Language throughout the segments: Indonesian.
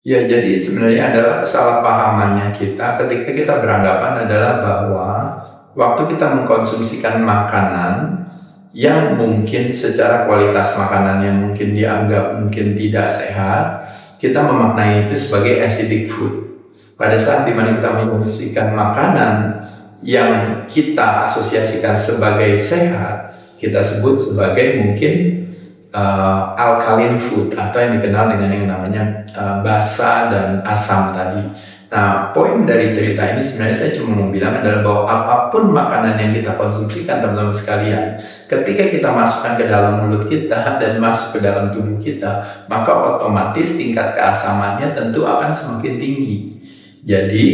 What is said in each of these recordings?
Ya, jadi sebenarnya adalah kesalahpahamannya kita ketika kita beranggapan adalah bahwa waktu kita mengkonsumsikan makanan yang mungkin secara kualitas makanan yang mungkin dianggap mungkin tidak sehat, kita memaknai itu sebagai acidic food. Pada saat dimana kita mengkonsumsikan makanan yang kita asosiasikan sebagai sehat, kita sebut sebagai mungkin alkaline food atau yang dikenal dengan yang namanya basa dan asam tadi. Nah, poin dari cerita ini sebenarnya saya cuma mau bilang adalah bahwa apapun makanan yang kita konsumsikan teman-teman sekalian, ketika kita masukkan ke dalam mulut kita dan masuk ke dalam tubuh kita, maka otomatis tingkat keasamannya tentu akan semakin tinggi. Jadi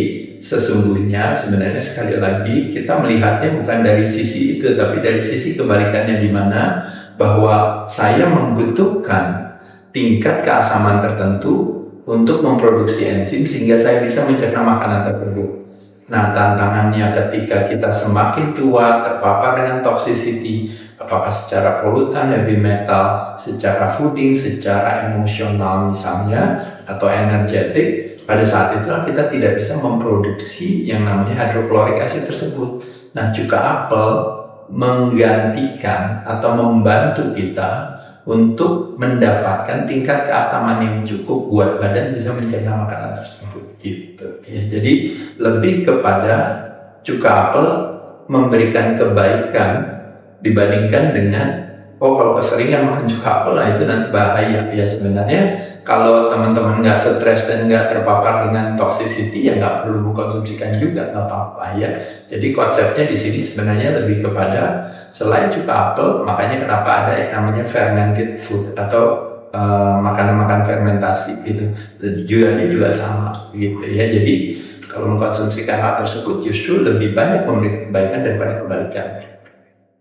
sesungguhnya sebenarnya sekali lagi kita melihatnya bukan dari sisi itu, tapi dari sisi kebalikannya, di mana bahwa saya membutuhkan tingkat keasaman tertentu untuk memproduksi enzim sehingga saya bisa mencerna makanan tersebut. Nah, tantangannya ketika kita semakin tua terpapar dengan toxicity, apakah secara polutan, heavy metal, secara fooding, secara emosional misalnya, atau energetik, pada saat itu kita tidak bisa memproduksi yang namanya hydrochloric acid tersebut. Nah, cuka apel menggantikan atau membantu kita untuk mendapatkan tingkat keasaman yang cukup buat badan bisa mencerna makanan tersebut gitu ya. Jadi lebih kepada cuka apel memberikan kebaikan dibandingkan dengan kalau keseringan makan cuka apel, nah itu nanti bahaya ya. Sebenarnya kalau teman-teman nggak stres dan nggak terpapar dengan toxicity, ya nggak perlu mengkonsumsikan juga, nggak apa-apa ya. Jadi konsepnya di sini sebenarnya lebih kepada selain cuka apel, makanya kenapa ada yang namanya fermented food atau makanan-makanan fermentasi gitu. Tujuannya juga sama gitu ya. Jadi kalau mengkonsumsikan hal tersebut justru lebih banyak memberikan kebaikan daripada kebalikannya.